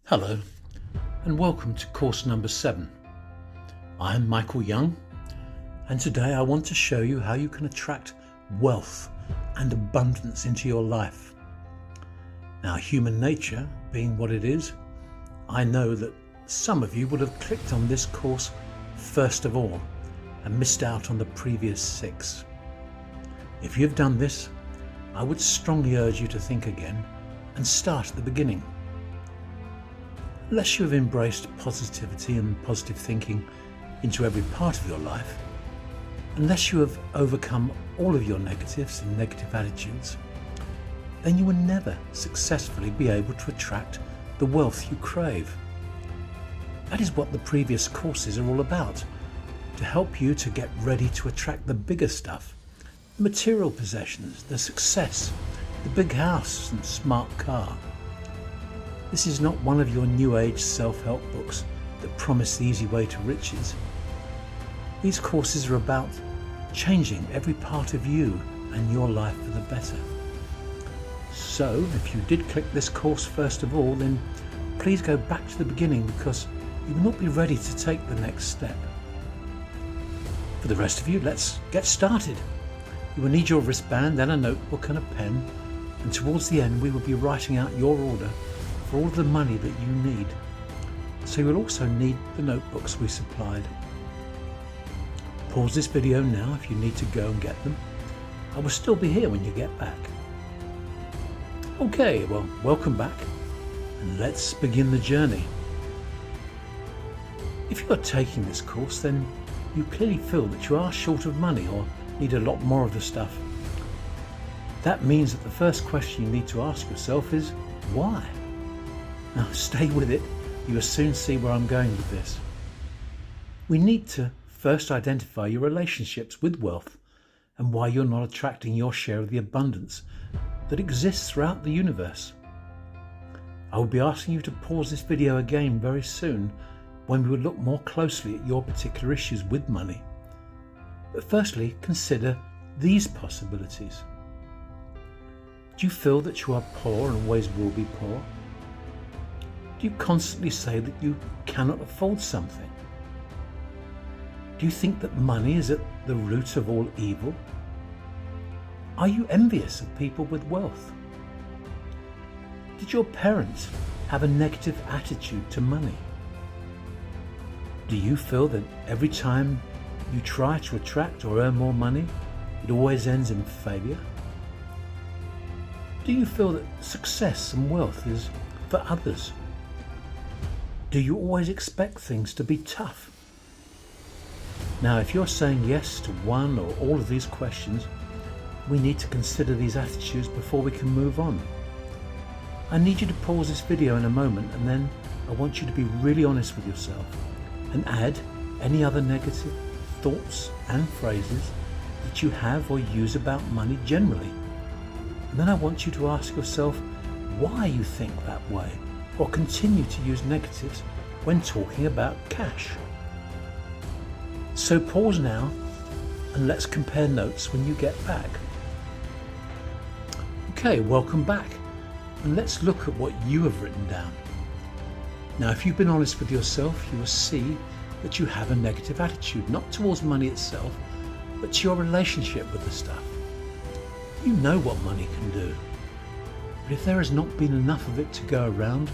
Hello and welcome to course number 7. I'm Michael Young, and today I want to show you how you can attract wealth and abundance into your life. Now, human nature being what it is, I know that some of you would have clicked on this course first of all and missed out on the previous 6. If you've done this, I would strongly urge you to think again and start at the beginning. Unless you have embraced positivity and positive thinking into every part of your life, unless you have overcome all of your negatives and negative attitudes, then you will never successfully be able to attract the wealth you crave. That is what the previous courses are all about, to help you to get ready to attract the bigger stuff, the material possessions, the success, the big house and smart car. This is not one of your new age self-help books that promise the easy way to riches. These courses are about changing every part of you and your life for the better. So if you did click this course first of all, then please go back to the beginning, because you will not be ready to take the next step. For the rest of you, let's get started. You will need your wristband and a notebook and a pen, and towards the end we will be writing out your order for all of the money that you need. So you will also need the notebooks we supplied. Pause this video now if you need to go and get them. I will still be here when you get back. Okay, well, welcome back, and let's begin the journey. If you are taking this course, then you clearly feel that you are short of money or need a lot more of the stuff. That means that the first question you need to ask yourself is, why? Now stay with it, you will soon see where I'm going with this. We need to first identify your relationships with wealth and why you're not attracting your share of the abundance that exists throughout the universe. I will be asking you to pause this video again very soon when we will look more closely at your particular issues with money. But firstly, consider these possibilities. Do you feel that you are poor and always will be poor? Do you constantly say that you cannot afford something? Do you think that money is at the root of all evil? Are you envious of people with wealth? Did your parents have a negative attitude to money? Do you feel that every time you try to attract or earn more money, it always ends in failure? Do you feel that success and wealth is for others? Do you always expect things to be tough? Now, if you're saying yes to one or all of these questions, we need to consider these attitudes before we can move on. I need you to pause this video in a moment, and then I want you to be really honest with yourself and add any other negative thoughts and phrases that you have or use about money generally. And then I want you to ask yourself why you think that way, or continue to use negatives when talking about cash. So pause now and let's compare notes when you get back. Okay, welcome back, and let's look at what you have written down. Now, if you've been honest with yourself, you will see that you have a negative attitude, not towards money itself, but to your relationship with the stuff. You know what money can do, but if there has not been enough of it to go around,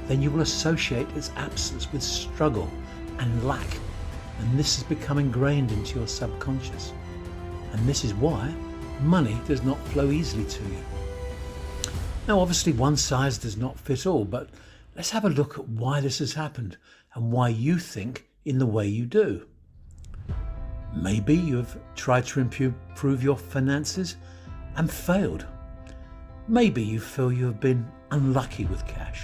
then you will associate its absence with struggle and lack, and this has become ingrained into your subconscious. And this is why money does not flow easily to you. Now, obviously one size does not fit all, but let's have a look at why this has happened and why you think in the way you do. Maybe you have tried to improve your finances and failed. Maybe you feel you have been unlucky with cash.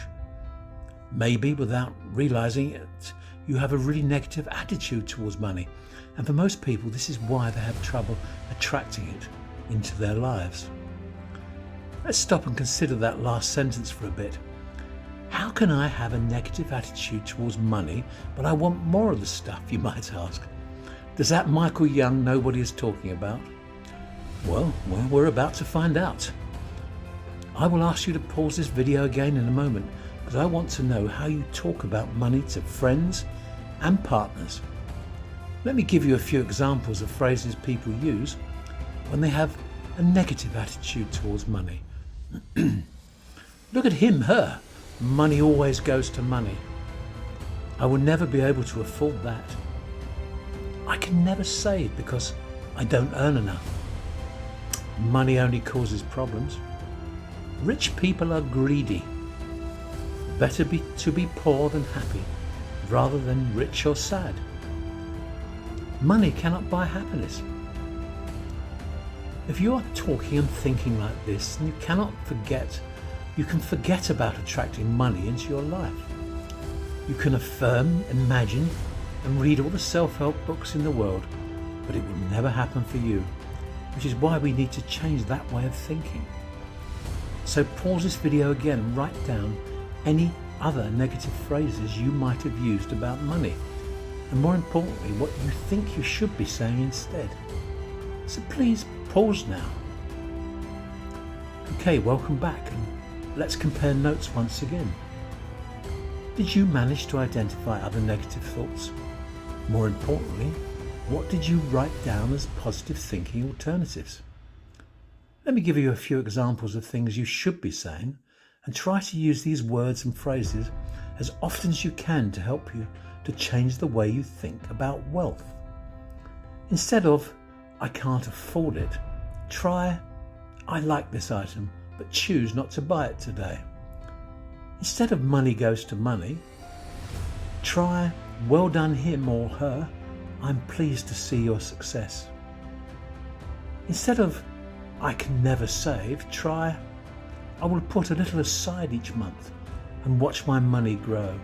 Maybe, without realizing it, you have a really negative attitude towards money, and for most people this is why they have trouble attracting it into their lives. Let's stop and consider that last sentence for a bit. How can I have a negative attitude towards money, but I want more of the stuff, you might ask? Does that Michael Young know what he is talking about? Well, we're about to find out. I will ask you to pause this video again in a moment because I want to know how you talk about money to friends and partners. Let me give you a few examples of phrases people use when they have a negative attitude towards money. Look at him, her. Money always goes to money. I will never be able to afford that. I can never save because I don't earn enough. Money only causes problems. Rich people are greedy. Better to be poor than happy, rather than rich or sad. Money cannot buy happiness. If you are talking and thinking like this, then you can forget about attracting money into your life. You can affirm, imagine, and read all the self-help books in the world, but it will never happen for you, which is why we need to change that way of thinking. So pause this video again and write down any other negative phrases you might have used about money, and more importantly, what you think you should be saying instead. So please pause now. Okay, welcome back, and let's compare notes once again. Did you manage to identify other negative thoughts? More importantly, what did you write down as positive thinking alternatives? Let me give you a few examples of things you should be saying, and try to use these words and phrases as often as you can to help you to change the way you think about wealth. Instead of, I can't afford it, try, I like this item, but choose not to buy it today. Instead of money goes to money, try, well done him or her, I'm pleased to see your success. Instead of, I can never save, try, I will put a little aside each month and watch my money grow.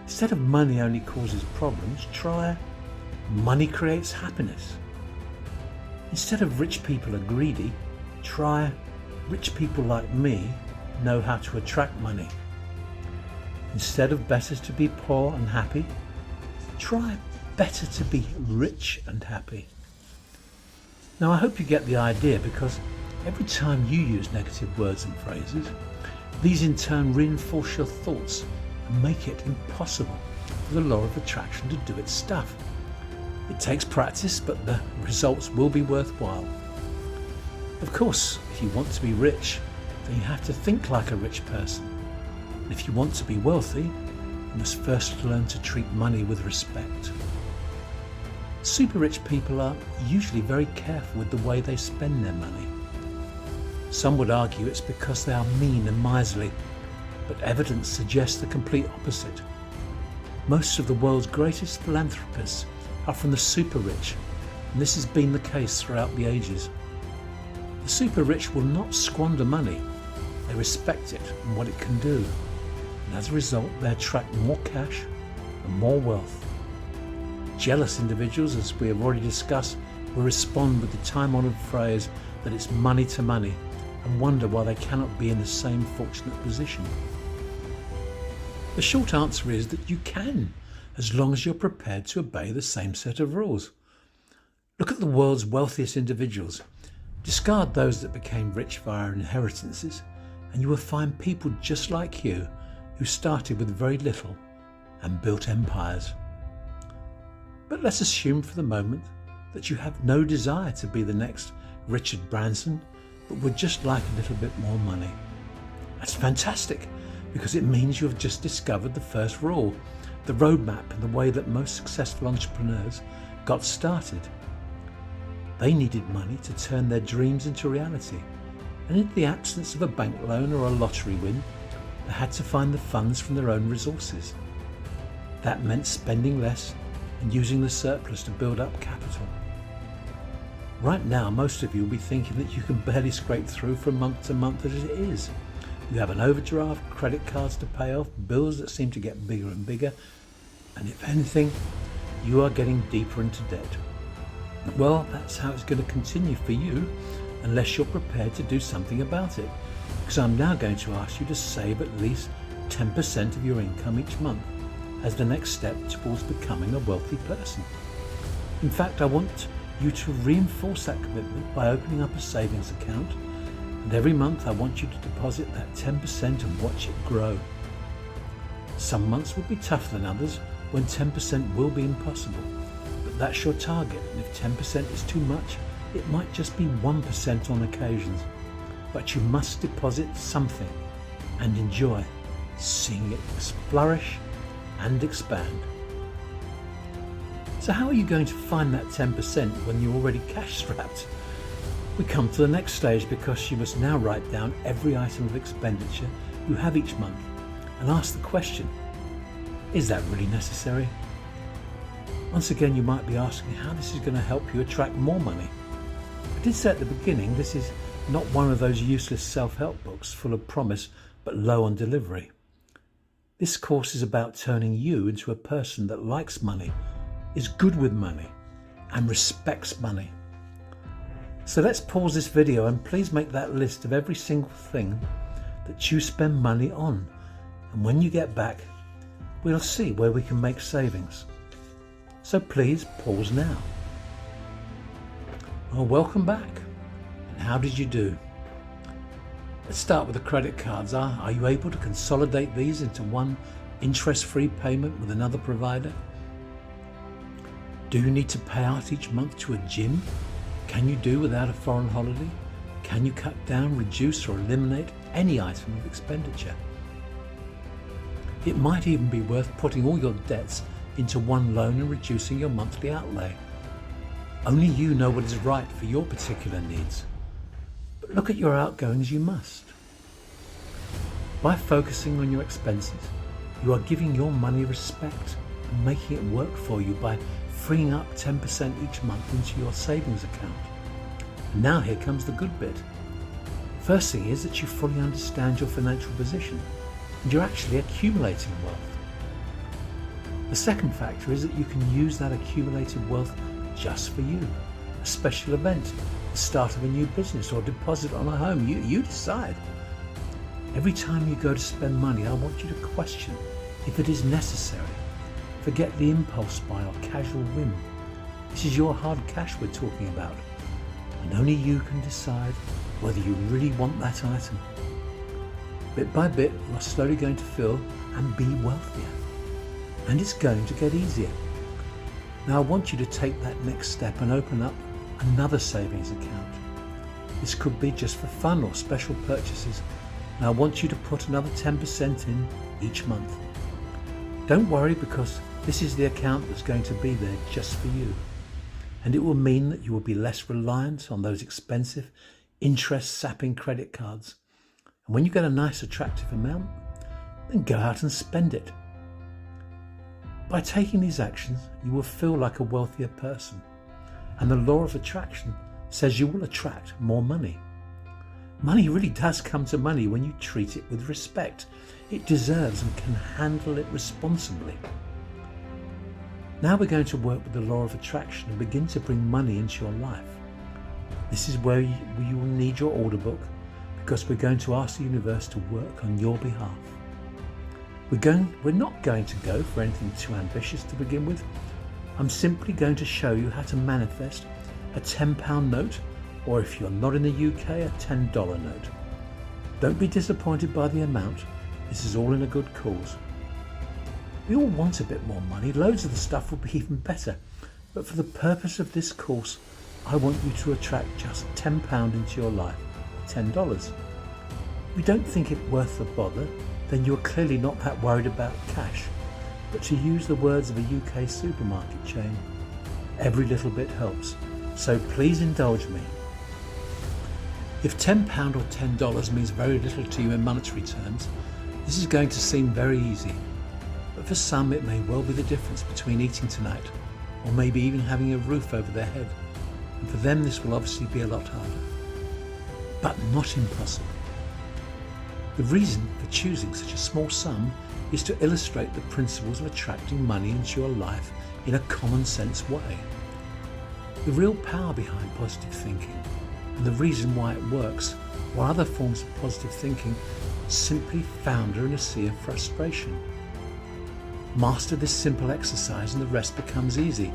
Instead of money only causes problems, try, money creates happiness. Instead of rich people are greedy, try, rich people like me know how to attract money. Instead of better to be poor and happy, try better to be rich and happy. Now I hope you get the idea, because every time you use negative words and phrases, these in turn reinforce your thoughts and make it impossible for the law of attraction to do its stuff. It takes practice, but the results will be worthwhile. Of course, if you want to be rich, then you have to think like a rich person. And if you want to be wealthy, you must first learn to treat money with respect. Super rich people are usually very careful with the way they spend their money. Some would argue it's because they are mean and miserly, but evidence suggests the complete opposite. Most of the world's greatest philanthropists are from the super rich, and this has been the case throughout the ages. The super rich will not squander money. They respect it and what it can do, and as a result they attract more cash and more wealth. Jealous individuals, as we have already discussed, will respond with the time-honoured phrase that it's money to money, and wonder why they cannot be in the same fortunate position. The short answer is that you can, as long as you're prepared to obey the same set of rules. Look at the world's wealthiest individuals. Discard those that became rich via inheritances, and you will find people just like you who started with very little and built empires. But let's assume for the moment that you have no desire to be the next Richard Branson, but would just like a little bit more money. That's fantastic, because it means you have just discovered the first rule, the roadmap and the way that most successful entrepreneurs got started. They needed money to turn their dreams into reality, and in the absence of a bank loan or a lottery win, they had to find the funds from their own resources. That meant spending less and using the surplus to build up capital. Right now, most of you will be thinking that you can barely scrape through from month to month as it is. You have an overdraft, credit cards to pay off, bills that seem to get bigger and bigger, and if anything, you are getting deeper into debt. Well, that's how it's going to continue for you unless you're prepared to do something about it, because I'm now going to ask you to save at least 10% of your income each month as the next step towards becoming a wealthy person. In fact, I want you to reinforce that commitment by opening up a savings account, and every month I want you to deposit that 10% and watch it grow. Some months will be tougher than others when 10% will be impossible. But that's your target, and if 10% is too much, it might just be 1% on occasions. But you must deposit something and enjoy seeing it flourish and expand. So how are you going to find that 10% when you're already cash strapped? We come to the next stage, because you must now write down every item of expenditure you have each month and ask the question, is that really necessary? Once again, you might be asking how this is going to help you attract more money. I did say at the beginning, this is not one of those useless self-help books full of promise but low on delivery. This course is about turning you into a person that likes money, is good with money, and respects money. So let's pause this video and please make that list of every single thing that you spend money on. And when you get back, we'll see where we can make savings. So please pause now. Well, welcome back. And how did you do? Let's start with the credit cards. Are you able to consolidate these into one interest-free payment with another provider? Do you need to pay out each month to a gym? Can you do without a foreign holiday? Can you cut down, reduce, or eliminate any item of expenditure? It might even be worth putting all your debts into one loan and reducing your monthly outlay. Only you know what is right for your particular needs. But look at your outgoings you must. By focusing on your expenses, you are giving your money respect and making it work for you by freeing up 10% each month into your savings account. And now here comes the good bit. First thing is that you fully understand your financial position and you're actually accumulating wealth. The second factor is that you can use that accumulated wealth just for you. A special event, the start of a new business, or deposit on a home. You decide. Every time you go to spend money, I want you to question if it is necessary. Forget the impulse buy or casual whim. This is your hard cash we're talking about, and only you can decide whether you really want that item. Bit by bit, you are slowly going to feel and be wealthier, and it's going to get easier. Now I want you to take that next step and open up another savings account. This could be just for fun or special purchases. Now I want you to put another 10% in each month. Don't worry, because this is the account that's going to be there just for you. And it will mean that you will be less reliant on those expensive, interest-sapping credit cards. And when you get a nice, attractive amount, then go out and spend it. By taking these actions, you will feel like a wealthier person. And the law of attraction says you will attract more money. Money really does come to money when you treat it with respect. It deserves and can handle it responsibly. Now we're going to work with the law of attraction and begin to bring money into your life. This is where you will need your order book, because we're going to ask the universe to work on your behalf. We're not going to go for anything too ambitious to begin with. I'm simply going to show you how to manifest a £10 note, or if you're not in the UK, a $10 note. Don't be disappointed by the amount. This is all in a good cause. We all want a bit more money. Loads of the stuff will be even better. But for the purpose of this course, I want you to attract just £10 into your life, $10. If you don't think it worth the bother, then you're clearly not that worried about cash. But to use the words of a UK supermarket chain, every little bit helps. So please indulge me. If £10 or $10 means very little to you in monetary terms, this is going to seem very easy. But for some, it may well be the difference between eating tonight, or maybe even having a roof over their head. And for them, this will obviously be a lot harder. But not impossible. The reason for choosing such a small sum is to illustrate the principles of attracting money into your life in a common sense way. The real power behind positive thinking, and the reason why it works, while other forms of positive thinking simply founder in a sea of frustration. Master this simple exercise and the rest becomes easy.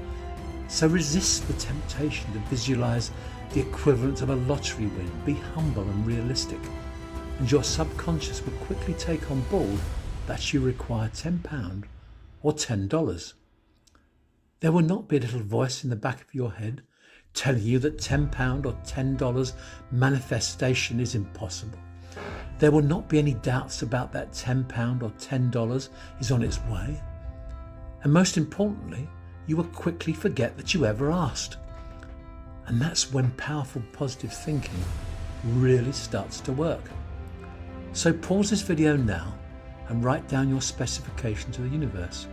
So resist the temptation to visualize the equivalent of a lottery win. Be humble and realistic, and your subconscious will quickly take on board that you require £10 or $10. There will not be a little voice in the back of your head telling you that £10 or $10 manifestation is impossible. There will not be any doubts about that £10 or $10 is on its way. And most importantly, you will quickly forget that you ever asked. And that's when powerful positive thinking really starts to work. So pause this video now and write down your specification to the universe.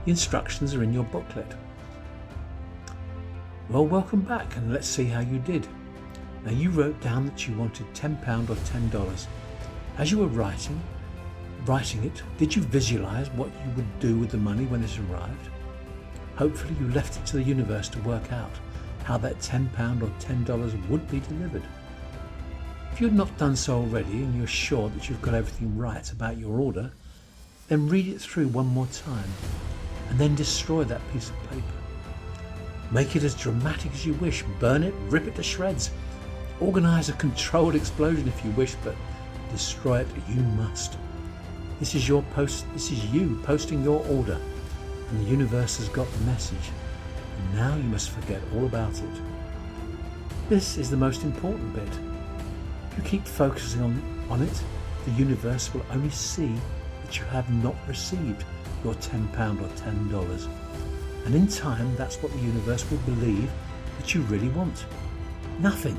The instructions are in your booklet. Well, welcome back, and let's see how you did. Now, you wrote down that you wanted £10 or $10. As you were writing it, did you visualize what you would do with the money when it arrived? Hopefully you left it to the universe to work out how that £10 or $10 would be delivered. If you had not done so already and you're sure that you've got everything right about your order, then read it through one more time and then destroy that piece of paper. Make it as dramatic as you wish. Burn it, rip it to shreds. Organize a controlled explosion if you wish, but destroy it you must. This is you posting your order, and the universe has got the message. And now you must forget all about it. This is the most important bit. If you keep focusing on it, the universe will only see that you have not received your £10 or $10. And in time, that's what the universe will believe that you really want. Nothing.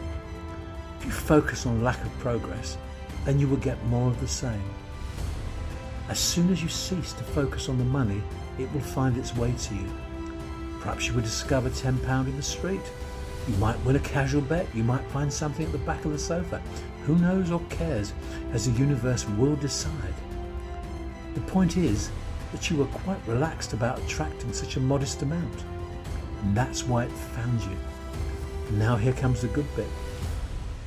If you focus on lack of progress, then you will get more of the same. As soon as you cease to focus on the money, it will find its way to you. Perhaps you will discover £10 in the street. You might win a casual bet. You might find something at the back of the sofa. Who knows or cares, as the universe will decide. The point is that you were quite relaxed about attracting such a modest amount. And that's why it found you. And now here comes the good bit.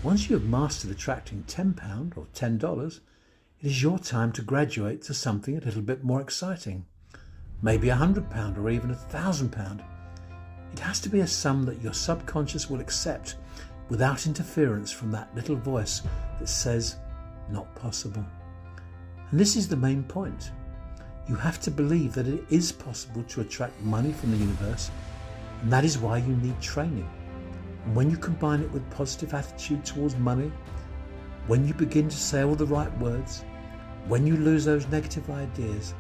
Once you have mastered attracting £10 or $10, it is your time to graduate to something a little bit more exciting. Maybe £100 or even £1,000. It has to be a sum that your subconscious will accept without interference from that little voice that says, not possible. And this is the main point. You have to believe that it is possible to attract money from the universe, and that is why you need training. And when you combine it with positive attitude towards money, when you begin to say all the right words, when you lose those negative ideas,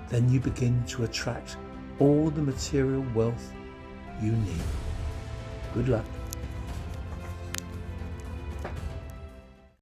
then you begin to attract all the material wealth you need. Good luck.